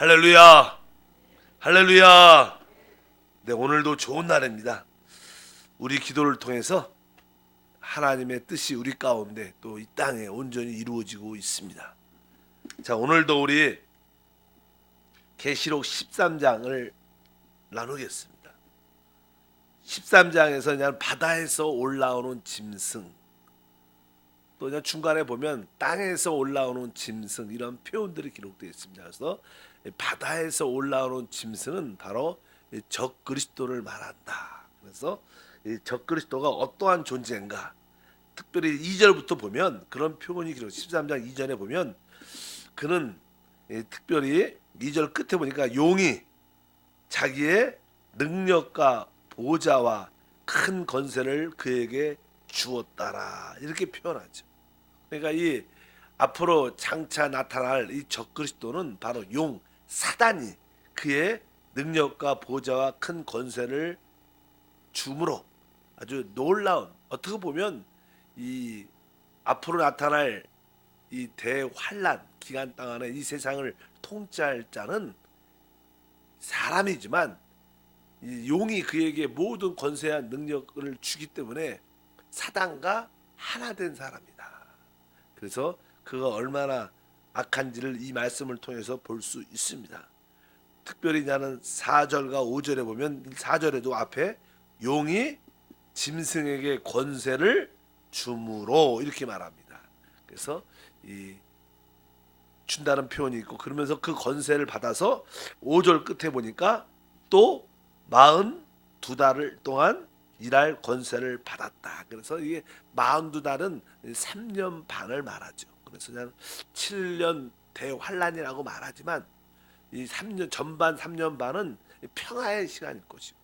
할렐루야, 할렐루야. 네, 오늘도 좋은 날입니다. 우리 기도를 통해서 하나님의 뜻이 우리 가운데 또 이 땅에 온전히 이루어지고 있습니다. 자, 오늘도 우리 계시록 13장을 나누겠습니다. 13장에서 그냥 바다에서 올라오는 짐승, 또 그냥 중간에 보면 땅에서 올라오는 짐승, 이런 표현들이 기록되어 있습니다. 그래서 바다에서 올라오는 짐승은 바로 적그리스도를 말한다. 그래서 적그리스도가 어떠한 존재인가, 특별히 2절부터 보면 그런 표현이 기록, 13장 2절에 보면 그는 특별히 2절 끝에 보니까 용이 자기의 능력과 보좌와 큰 권세를 그에게 주었다라, 이렇게 표현하죠. 그러니까 이 앞으로 장차 나타날 이 적그리스도는 바로 용, 사단이 그의 능력과 보좌와 큰 권세를 주므로 아주 놀라운, 어떻게 보면 이 앞으로 나타날 이 대환란 기간 동안에 이 세상을 통치할 자는 사람이지만 이 용이 그에게 모든 권세와 능력을 주기 때문에 사단과 하나 된 사람이다. 그래서 그가 얼마나 악한지를 이 말씀을 통해서 볼 수 있습니다. 특별히 나는 4절과 5절에 보면, 4절에도 앞에 용이 짐승에게 권세를 주므로 이렇게 말합니다. 그래서 이 준다는 표현이 있고, 그러면서 그 권세를 받아서 5절 끝에 보니까 또 42달 동안 일할 권세를 받았다. 그래서 이게 42달은 3년 반을 말하죠. 그래서 그냥 7년 대환란이라고 말하지만 이 3년 전반 3년 반은 평화의 시간일 것이고,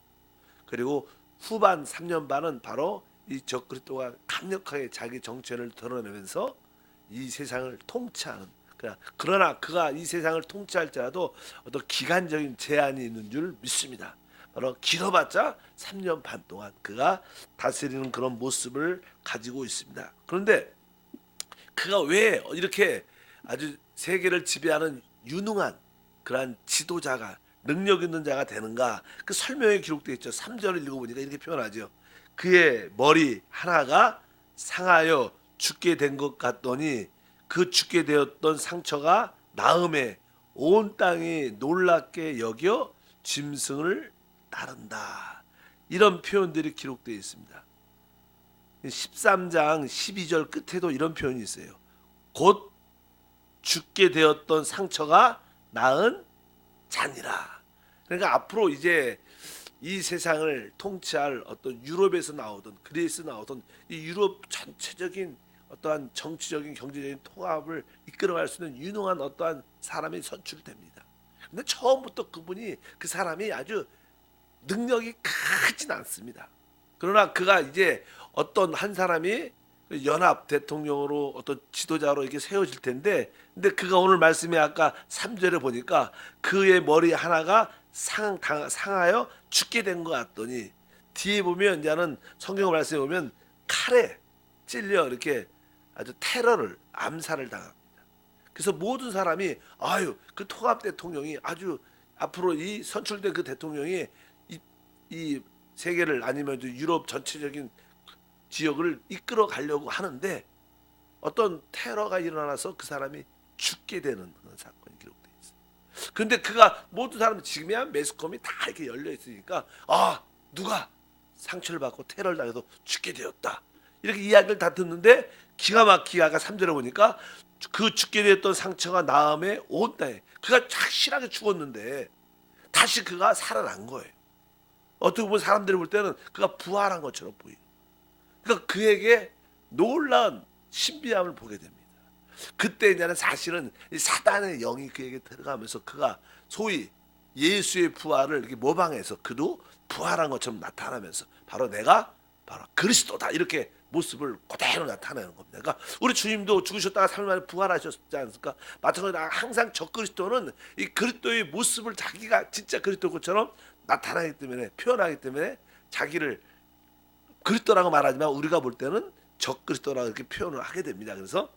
그리고 후반 3년 반은 바로 이 적그리스도가 강력하게 자기 정체를 드러내면서 이 세상을 통치하는, 그러나 그가 이 세상을 통치할지라도 어떤 기간적인 제한이 있는 줄 믿습니다. 바로 길어봤자 3년 반 동안 그가 다스리는 그런 모습을 가지고 있습니다. 그런데 그가 왜 이렇게 아주 세계를 지배하는 유능한 그러한 지도자가, 능력 있는 자가 되는가, 그 설명에 기록되어 있죠. 3절을 읽어보니까 이렇게 표현하죠. 그의 머리 하나가 상하여 죽게 된 것 같더니 그 죽게 되었던 상처가 나음에 온 땅이 놀랍게 여겨 짐승을 따른다. 이런 표현들이 기록되어 있습니다. 13장 12절 끝에도 이런 표현이 있어요. 곧 죽게 되었던 상처가 나은 잔이라. 그러니까 앞으로 이제 이 세상을 통치할 어떤 유럽에서 나오던, 그리스 나오던 이 유럽 전체적인 어떠한 정치적인 경제적인 통합을 이끌어갈 수 있는 유능한 어떠한 사람이 선출됩니다. 근데 처음부터 그 사람이 아주 능력이 크진 않습니다. 그러나 그가 이제 어떤 한 사람이 연합 대통령으로 어떤 지도자로 이렇게 세워질 텐데, 근데 그가 오늘 말씀에 아까 3절에 보니까 그의 머리 하나가 상하여 죽게 된 것 같더니, 뒤에 보면 이제는 성경 말씀에 보면 칼에 찔려 이렇게 아주 테러를, 암살을 당합니다. 그래서 모든 사람이 그 통합 대통령이 아주 앞으로 이 선출된 그 대통령이 이 세계를, 아니면 유럽 전체적인 지역을 이끌어 가려고 하는데 어떤 테러가 일어나서 그 사람이 죽게 되는 그런 사건이 기록되어 있어요. 그런데 그가 모든 사람, 지금이야 매스컴이 다 이렇게 열려 있으니까 누가 상처를 받고 테러를 당해서 죽게 되었다, 이렇게 이야기를 다 듣는데, 기가 막히게 아까 3절에 보니까 그 죽게 되었던 상처가 나음에 온 땅에, 그가 확실하게 죽었는데 다시 그가 살아난 거예요. 어떻게 보면 사람들이 볼 때는 그가 부활한 것처럼 보이는, 그러니까 그에게 놀라운 신비함을 보게 됩니다. 그때 이제는 사실은 사단의 영이 그에게 들어가면서 그가 소위 예수의 부활을 이렇게 모방해서 그도 부활한 것처럼 나타나면서 내가 바로 그리스도다, 이렇게 모습을 그대로 나타내는 겁니다. 그러니까 우리 주님도 죽으셨다가 3일 만에 부활하셨지 않습니까? 마찬가지로 항상 적그리스도는 이 그리스도의 모습을 자기가 진짜 그리스도 것처럼 나타나기 때문에, 표현하기 때문에 자기를 그리스도라고 말하지만 우리가 볼 때는 적그리스도라고 이렇게 표현을 하게 됩니다. 그래서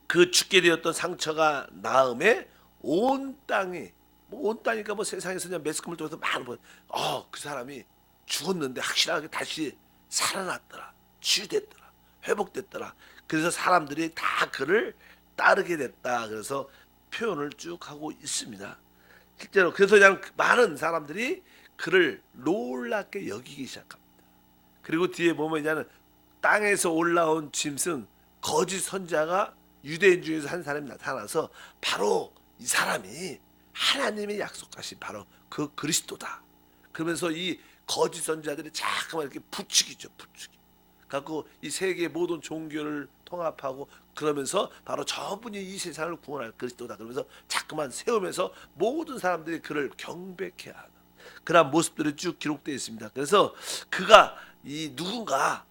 그 죽게 되었던 상처가 나음에 온 땅이 온 땅이니까 세상에서 그냥 매스컴을 통해서 많은 그 사람이 죽었는데 확실하게 다시 살아났더라, 치유됐더라, 회복됐더라. 그래서 사람들이 다 그를 따르게 됐다. 그래서 표현을 쭉 하고 있습니다. 실제로 그래서 그냥 많은 사람들이 그를 놀랍게 여기기 시작합니다. 그리고 뒤에 보면 이제는 땅에서 올라온 짐승 거짓 선자가 유대인 중에서 한 사람이 나타나서 바로 이 사람이 하나님이 약속하신 바로 그 그리스도다. 그러면서 이 거짓 선자들이 자꾸만 이렇게 부추기죠, 부추기. 갖고 이 세계 모든 종교를 통합하고 그러면서 바로 저분이 이 세상을 구원할 그리스도다. 그러면서 자꾸만 세우면서 모든 사람들이 그를 경배케 하는 그런 모습들이 쭉 기록되어 있습니다. 그래서 그가 이 누군가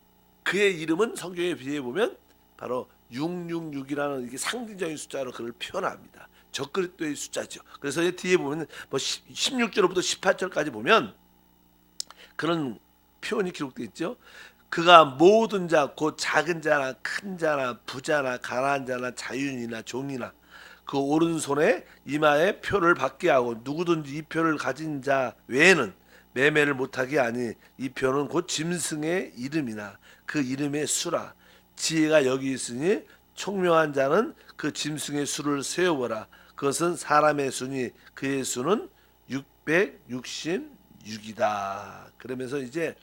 그의 이름은 성경에 비해 보면 바로 666이라는 이게 상징적인 숫자로 그를 표현합니다. 적그리스도의 숫자죠. 그래서 뒤에 보면 16절부터 18절까지 보면 그런 표현이 기록되어 있죠. 그가 모든 자 곧 작은 자나 큰 자나 부자나 가난한 자나 자유인이나 종이나 그 오른손에 이마에 표를 받게 하고 누구든지 이 표를 가진 자 외에는 매매를 못하게 하니 이 표는 곧 짐승의 이름이나 그 이름의 수라. 지혜가 여기 있으니 총명한 자는 그 짐승의 수를 세어보라. 그것은 사람의 수니 그의 수는 666이다. 그러면서 이제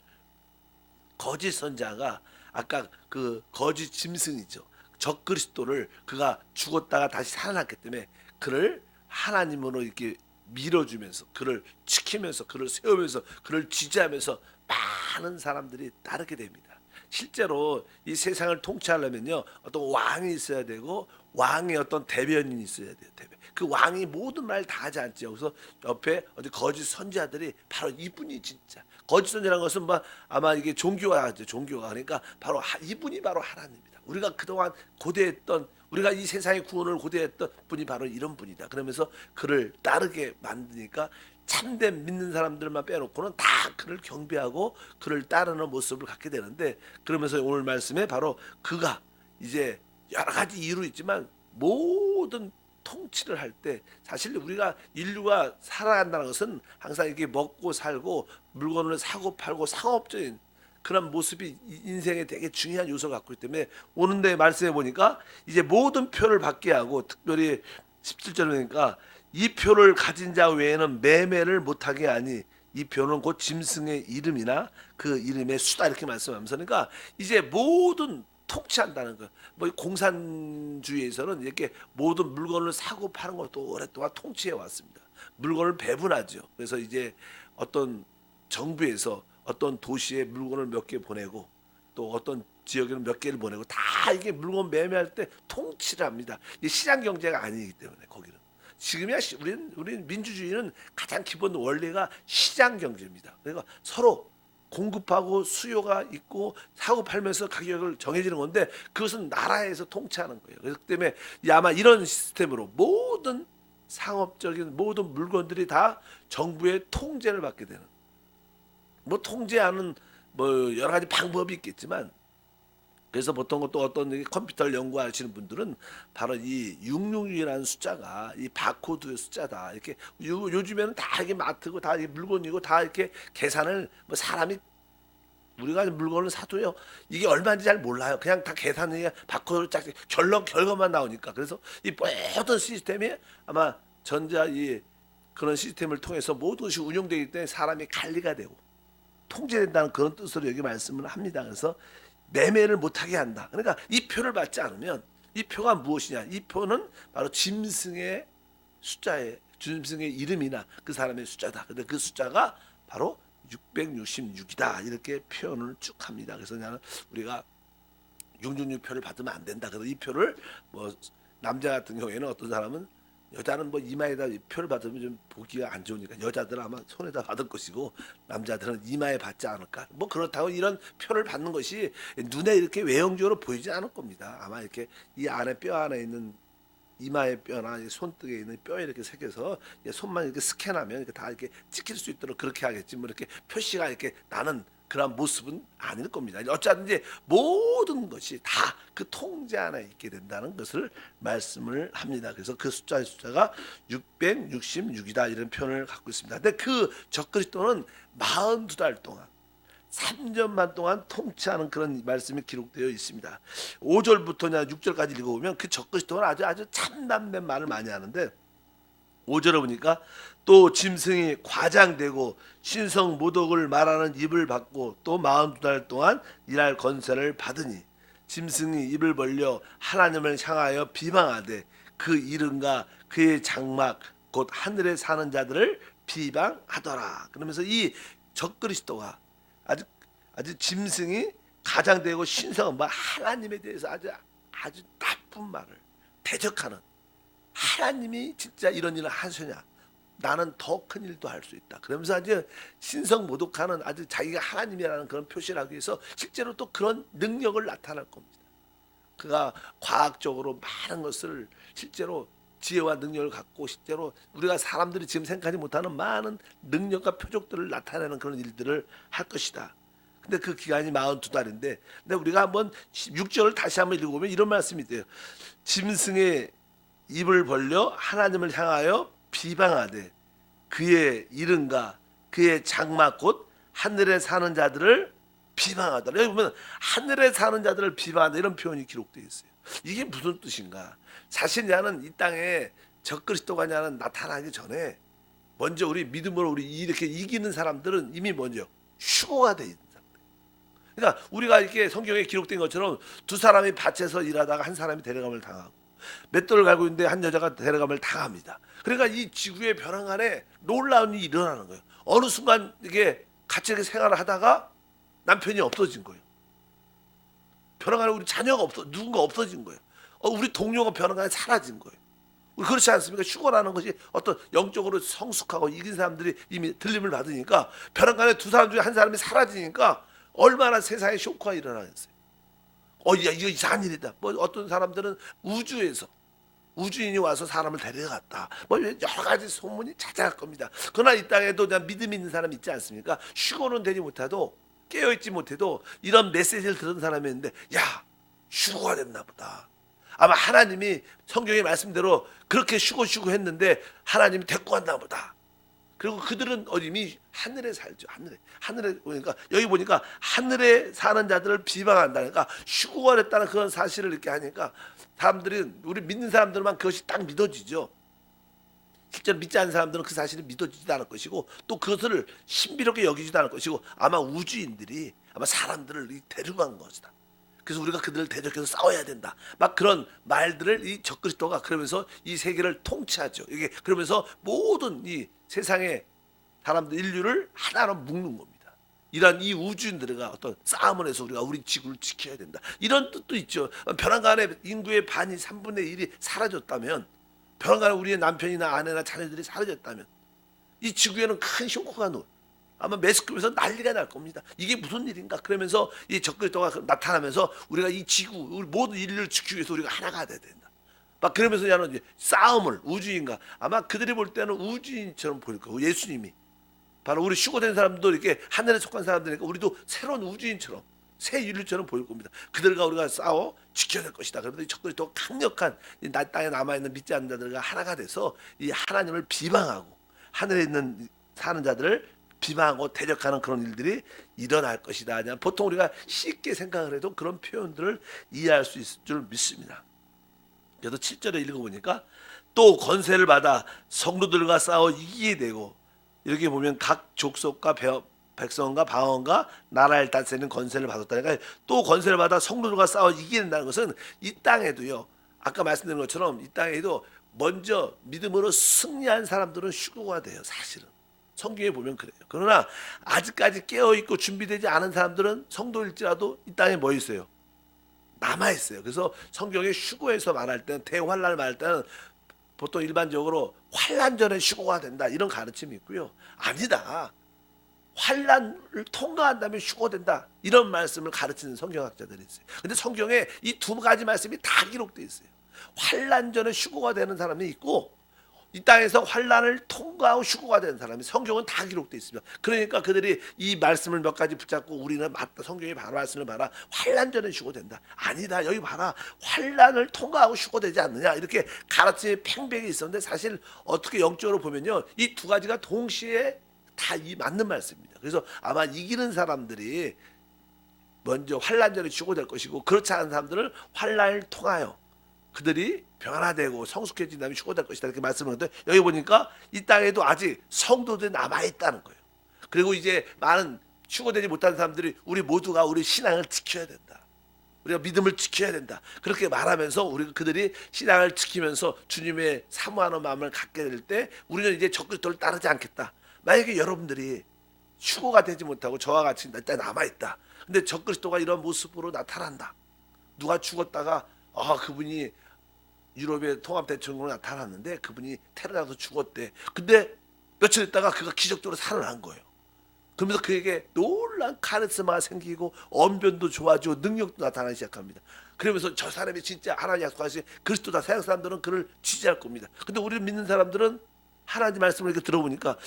거짓 선자가 아까 그 거짓 짐승이죠. 적그리스도를 그가 죽었다가 다시 살아났기 때문에 그를 하나님으로 이렇게 밀어주면서 그를 지키면서 그를 세우면서 그를 지지하면서 많은 사람들이 따르게 됩니다. 실제로 이 세상을 통치하려면요 어떤 왕이 있어야 되고 왕의 어떤 대변인이 있어야 돼요. 그 왕이 모든 말 다 하지 않죠. 그래서 옆에 어디 거짓 선지자들이 바로 이분이 진짜 거짓 선지라는 것은 아마 이게 종교화죠. 종교화. 그러니까 바로 이분이 바로 하나님입니다. 우리가 그동안 고대했던 우리가 이 세상의 구원을 고대했던 분이 바로 이런 분이다. 그러면서 그를 따르게 만드니까 참된 믿는 사람들만 빼놓고는 다 그를 경배하고 그를 따르는 모습을 갖게 되는데 그러면서 오늘 말씀에 바로 그가 이제 여러 가지 이유로 있지만 모든 통치를 할 때 사실 우리가 인류가 살아간다는 것은 항상 이렇게 먹고 살고 물건을 사고 팔고 상업적인 그런 모습이 인생에 되게 중요한 요소를 갖고 있기 때문에 오는데 말씀해 보니까 이제 모든 표를 받게 하고 특별히 17절에 보니까 이 표를 가진 자 외에는 매매를 못하게 하니 이 표는 곧 짐승의 이름이나 그 이름의 수다 이렇게 말씀하면서 그러니까 이제 모든 통치한다는 거예요. 공산주의에서는 이렇게 모든 물건을 사고 파는 것도 오랫동안 통치해 왔습니다. 물건을 배분하죠. 그래서 이제 어떤 정부에서 어떤 도시에 물건을 몇 개 보내고 또 어떤 지역에는 몇 개를 보내고 다 이게 물건 매매할 때 통치를 합니다. 이 시장 경제가 아니기 때문에 거기는 지금이야 우리는 민주주의는 가장 기본 원리가 시장 경제입니다. 그러니까 서로 공급하고 수요가 있고 사고 팔면서 가격을 정해지는 건데 그것은 나라에서 통치하는 거예요. 그렇기 때문에 아마 이런 시스템으로 모든 상업적인 모든 물건들이 다 정부의 통제를 받게 되는 통제하는 여러 가지 방법이 있겠지만 그래서 보통 또 어떤 컴퓨터를 연구하시는 분들은 바로 이 666이라는 숫자가 이 바코드의 숫자다. 이렇게 요즘에는 다 이게 마트고 다 이게 물건이고 다 이렇게 계산을 사람이 우리가 물건을 사도요 이게 얼마인지 잘 몰라요. 그냥 다 계산이 바코드를 짝 결과만 나오니까 그래서 이 모든 시스템이 아마 전자 이 그런 시스템을 통해서 모든 것이 운영되기 때문에 사람이 관리가 되고 통제된다는 그런 뜻으로 여기 말씀을 합니다. 그래서 매매를 못하게 한다. 그러니까 이 표를 받지 않으면 이 표가 무엇이냐? 이 표는 바로 짐승의 숫자에 짐승의 이름이나 그 사람의 숫자다. 근데 그 숫자가 바로 666이다. 이렇게 표현을 쭉 합니다. 그래서 나는 우리가 666 표를 받으면 안 된다. 그래서 이 표를 남자 같은 경우에는 어떤 사람은 여자는 이마에다 표를 받으면 좀 보기가 안 좋으니까 여자들은 아마 손에다 받을 것이고 남자들은 이마에 받지 않을까. 그렇다고 이런 표를 받는 것이 눈에 이렇게 외형적으로 보이지 않을 겁니다. 아마 이렇게 이 안에 뼈 안에 있는 이마의 뼈나 손등에 있는 뼈에 이렇게 새겨서 손만 이렇게 스캔하면 이렇게 다 이렇게 찍힐 수 있도록 그렇게 하겠지. 이렇게 표시가 이렇게 나는 그런 모습은 아닐 겁니다. 어쩌든지 모든 것이 다 그 통제 안에 있게 된다는 것을 말씀을 합니다. 그래서 그 숫자가 666이다 이런 표현을 갖고 있습니다. 근데 그 적그리스도는 42달 동안 3년만 동안 통치하는 그런 말씀이 기록되어 있습니다. 5절부터 6절까지 읽어보면 그 적그리스도는 아주 참담된 말을 많이 하는데 5절에 보니까 또 짐승이 과장되고 신성 모독을 말하는 입을 받고 또 42달 동안 일할 권세를 받으니 짐승이 입을 벌려 하나님을 향하여 비방하되 그 이름과 그의 장막 곧 하늘에 사는 자들을 비방하더라. 그러면서 이 적그리스도가 아주 짐승이 가장되고 신성한 하나님에 대해서 아주 나쁜 말을 대적하는, 하나님이 진짜 이런 일을 하시냐, 나는 더 큰 일도 할 수 있다. 그러면서 아주 신성 모독하는, 아주 자기가 하나님이라는 그런 표시를 하기 위해서 실제로 또 그런 능력을 나타낼 겁니다. 그가 과학적으로 많은 것을 실제로 지혜와 능력을 갖고 실제로 우리가 사람들이 지금 생각하지 못하는 많은 능력과 표적들을 나타내는 그런 일들을 할 것이다. 근데 그 기간이 42달인데, 근데 우리가 한번 6절을 다시 한번 읽어보면 이런 말씀이 돼요. 짐승의 입을 벌려 하나님을 향하여 비방하되 그의 이름과 그의 장막 곧 하늘에 사는 자들을 비방하더라. 여기 보면 하늘에 사는 자들을 비방한다 이런 표현이 기록되어 있어요. 이게 무슨 뜻인가? 사실 나는 이 땅에 적그리스도가 나타나기 전에 먼저 우리 믿음으로 우리 이렇게 이기는 사람들은 이미 먼저 휴거가 돼 있는 사람들. 그러니까 우리가 이렇게 성경에 기록된 것처럼 두 사람이 밭에서 일하다가 한 사람이 데려감을 당하고 맷돌을 갈고 있는데 한 여자가 데려감을 당합니다. 그러니까 이 지구의 변화 안에 놀라운 일이 일어나는 거예요. 어느 순간 이게 같이 이렇게 생활을 하다가 남편이 없어진 거예요. 변화 안에 우리 자녀가 누군가 없어진 거예요. 우리 동료가 변화 안에 사라진 거예요. 우리 그렇지 않습니까? 휴거라는 것이 어떤 영적으로 성숙하고 이긴 사람들이 이미 들림을 받으니까 변화 안에 두 사람 중에 한 사람이 사라지니까 얼마나 세상에 쇼크가 일어나겠어요. 야, 이거 이상한 일이다. 뭐 어떤 사람들은 우주에서 우주인이 와서 사람을 데려갔다. 뭐 여러 가지 소문이 자자할 겁니다. 그러나 이 땅에도 믿음 있는 사람 있지 않습니까? 휴거는 되지 못해도 깨어있지 못해도 이런 메시지를 들은 사람이 있는데, 야, 휴거가 됐나 보다. 아마 하나님이 성경의 말씀대로 그렇게 휴거 했는데 하나님이 데리고 갔나 보다. 그리고 그들은 이미 하늘에 살죠. 하늘에 보니까 여기 보니까 하늘에 사는 자들을 비방한다니까 휴거가 됐다는 그런 사실을 이렇게 하니까 사람들이, 우리 믿는 사람들만 그것이 딱 믿어지죠. 실제로 믿지 않는 사람들은 그 사실이 믿어지지도 않을 것이고 또 그것을 신비롭게 여기지도 않을 것이고 아마 우주인들이 아마 사람들을 데려간 것이다. 그래서 우리가 그들을 대적해서 싸워야 된다. 막 그런 말들을 이 적그리스도가 그러면서 이 세계를 통치하죠. 이게 그러면서 모든 이 세상의 사람들 인류를 하나로 묶는 겁니다. 이런 이 우주인들과 어떤 싸움을 해서 우리가 우리 지구를 지켜야 된다. 이런 뜻도 있죠. 벼랑간에 인구의 반이 3분의 1이 사라졌다면, 벼랑간에 우리의 남편이나 아내나 자녀들이 사라졌다면 이 지구에는 큰 쇼크가 아마 매스컴에서 난리가 날 겁니다. 이게 무슨 일인가? 그러면서 이 적그리스도가 나타나면서 우리가 이 지구, 우리 모든 인류를 지키기 위해서 우리가 하나가 돼야 된다. 막 그러면서 이제 싸움을 우주인과 아마 그들이 볼 때는 우주인처럼 보일 거고, 예수님이 바로 우리 휴거된 사람도 이렇게 하늘에 속한 사람들이니까 우리도 새로운 우주인처럼 새 인류처럼 보일 겁니다. 그들과 우리가 싸워 지켜야 될 것이다. 그러면서 이 적그리스도 강력한 이 땅에 남아 있는 믿지 않는 자들과 하나가 돼서 이 하나님을 비방하고 하늘에 있는 사는 자들을 비방하고 대적하는 그런 일들이 일어날 것이다. 보통 우리가 쉽게 생각을 해도 그런 표현들을 이해할 수 있을 줄 믿습니다. 그래서 7절에 읽어보니까 또 권세를 받아 성도들과 싸워 이기게 되고, 이렇게 보면 각 족속과 백성과 방언과 나라를 다스리는 권세를 받았다니까, 또 권세를 받아 성도들과 싸워 이기게 된다는 것은 이 땅에도요, 아까 말씀드린 것처럼 이 땅에도 먼저 믿음으로 승리한 사람들은 휴거가 돼요. 사실은 성경에 보면 그래요. 그러나 아직까지 깨어있고 준비되지 않은 사람들은 성도일지라도 이 땅에 뭐 있어요? 남아있어요. 그래서 성경에 휴거에서 말할 때는, 대환란을 말할 때는 보통 일반적으로 환란 전에 휴거가 된다 이런 가르침이 있고요. 아니다. 환란을 통과한 다음에 휴거된다 이런 말씀을 가르치는 성경학자들이 있어요. 근데 성경에 이 두 가지 말씀이 다 기록되어 있어요. 환란 전에 휴거가 되는 사람이 있고 이 땅에서 환난을 통과하고 휴거가 된 사람이 성경은 다 기록되어 있습니다. 그러니까 그들이 이 말씀을 몇 가지 붙잡고 우리는 맞다, 성경이 봐라, 말씀을 봐라, 환난 전에 휴거된다. 아니다, 여기 봐라, 환난을 통과하고 휴거되지 않느냐, 이렇게 가르침이 팽팽히 있었는데, 사실 어떻게 영적으로 보면요, 이 두 가지가 동시에 다 이 맞는 말씀입니다. 그래서 아마 이기는 사람들이 먼저 환난 전에 휴거될 것이고, 그렇지 않은 사람들은 환난을 통하여 그들이 변화되고 성숙해진 다음에 휴거될 것이다, 이렇게 말씀을 하는데, 여기 보니까 이 땅에도 아직 성도들이 남아있다는 거예요. 그리고 이제 많은 휴거되지 못한 사람들이 우리 모두가 우리 신앙을 지켜야 된다, 우리가 믿음을 지켜야 된다, 그렇게 말하면서 우리 그들이 신앙을 지키면서 주님의 사모하는 마음을 갖게 될 때 우리는 이제 적그리스도를 따르지 않겠다. 만약에 여러분들이 휴거가 되지 못하고 저와 같이 일단 남아있다, 근데 적그리스도가 이런 모습으로 나타난다, 누가 죽었다가 그분이 유럽의 통합 대통령으로 나타났는데 그분이 테러라서 죽었대. 근데 며칠 있다가 그가 기적적으로 살아난 거예요. 그러면서 그에게 놀란 카리스마가 생기고 언변도 좋아지고 능력도 나타나기 시작합니다. 그러면서 저 사람이 진짜 하나님 약속하신 그리스도다. 서양 사람들은 그를 지지할 겁니다. 근데 우리를 믿는 사람들은 하나님 말씀을 이렇게 들어보니까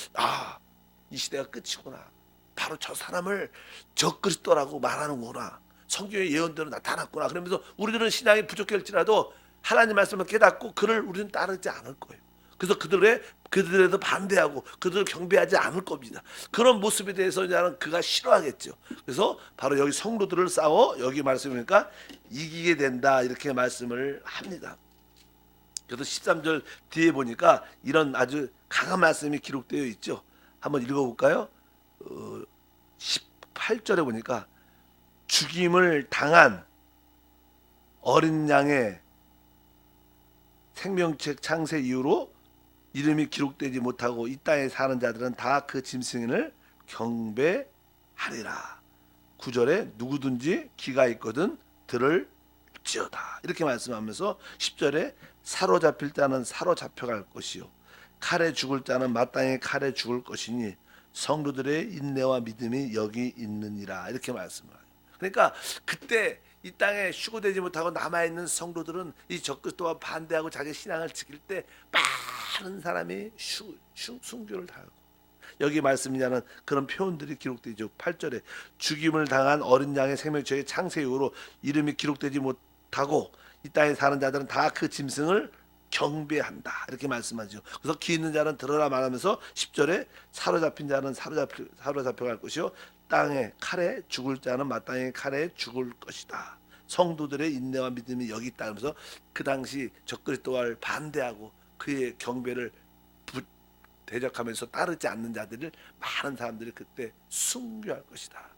이 시대가 끝이구나. 바로 저 사람을 적그리스도라고 말하는구나. 성경의 예언대로 나타났구나. 그러면서 우리들은 신앙이 부족할지라도 하나님 말씀을 깨닫고 그를 우리는 따르지 않을 거예요. 그래서 그들에도 반대하고 그들을 경배하지 않을 겁니다. 그런 모습에 대해서 나는 그가 싫어하겠죠. 그래서 바로 여기 성도들을 싸워, 여기 말씀이니까 이기게 된다, 이렇게 말씀을 합니다. 그래서 13절 뒤에 보니까 이런 아주 강한 말씀이 기록되어 있죠. 한번 읽어볼까요? 18절에 보니까 죽임을 당한 어린 양의 생명책 창세 이후로 이름이 기록되지 못하고 이 땅에 사는 자들은 다 그 짐승을 경배하리라. 9절에 누구든지 귀가 있거든 들을지어다, 이렇게 말씀하면서 10절에 사로잡힐 자는 사로잡혀갈 것이요 칼에 죽을 자는 마땅히 칼에 죽을 것이니 성도들의 인내와 믿음이 여기 있느니라, 이렇게 말씀을 해요. 그러니까 그때 이 땅에 휴거되지 못하고 남아있는 성도들은 이 적그리스도와 반대하고 자기 신앙을 지킬 때 많은 사람이 순교를 당하고, 여기 말씀이냐는 그런 표현들이 기록되죠. 8절에 죽임을 당한 어린 양의 생명책의 창세 이후로 이름이 기록되지 못하고 이 땅에 사는 자들은 다 그 짐승을 경배한다, 이렇게 말씀하죠. 그래서 귀 있는 자는 들어라 말하면서 10절에 사로잡힌 자는 사로잡혀갈 것이요 땅에 칼에 죽을 자는 마땅히 칼에 죽을 것이다. 성도들의 인내와 믿음이 여기 있다 하면서 그 당시 적그리스도를 반대하고 그의 경배를 대적하면서 따르지 않는 자들을 많은 사람들이 그때 순교할 것이다.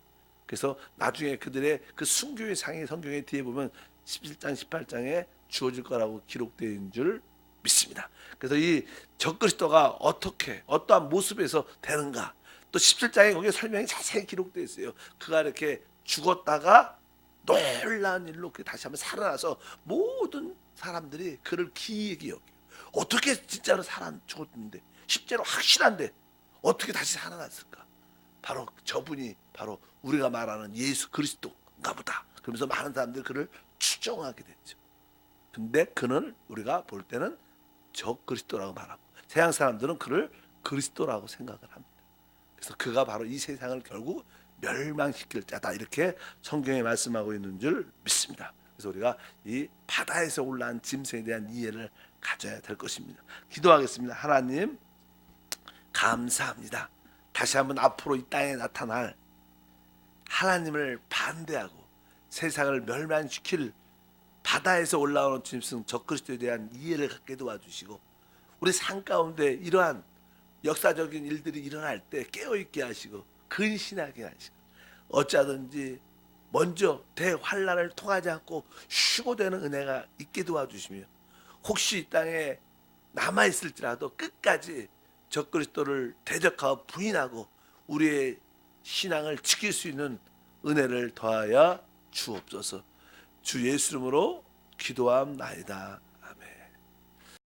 그래서 나중에 그들의 그 순교의 상이 성경의 뒤에 보면 17장 18장에 주어질 거라고 기록되어 있는 줄 믿습니다. 그래서 이 적그리스도가 어떻게 어떠한 모습에서 되는가, 또 17장에 거기에 설명이 자세히 기록되어 있어요. 그가 이렇게 죽었다가 놀라운 일로 다시 한번 살아나서 모든 사람들이 그를 기이하게 여겨요. 어떻게 진짜로 죽었는데, 실제로 확실한데 어떻게 다시 살아났을까? 바로 저분이 바로 우리가 말하는 예수 그리스도인가 보다. 그러면서 많은 사람들이 그를 추정하게 됐죠. 근데 그는 우리가 볼 때는 적그리스도라고 말하고, 세상 사람들은 그를 그리스도라고 생각을 합니다. 그래서 그가 바로 이 세상을 결국 멸망시킬 자다, 이렇게 성경에 말씀하고 있는 줄 믿습니다. 그래서 우리가 이 바다에서 올라온 짐승에 대한 이해를 가져야 될 것입니다. 기도하겠습니다. 하나님 감사합니다. 다시 한번 앞으로 이 땅에 나타날 하나님을 반대하고 세상을 멸망시킬 바다에서 올라오는 짐승 적그리스도에 대한 이해를 갖게 도와주시고, 우리 삶 가운데 이러한 역사적인 일들이 일어날 때 깨어있게 하시고 근신하게 하시고, 어찌하든지 먼저 대환란을 통하지 않고 휴거되는 은혜가 있게 도와주시며, 혹시 이 땅에 남아있을지라도 끝까지 적그리스도를 대적하고 부인하고 우리의 신앙을 지킬 수 있는 은혜를 더하여 주옵소서. 주 예수 이름으로 기도함나이다.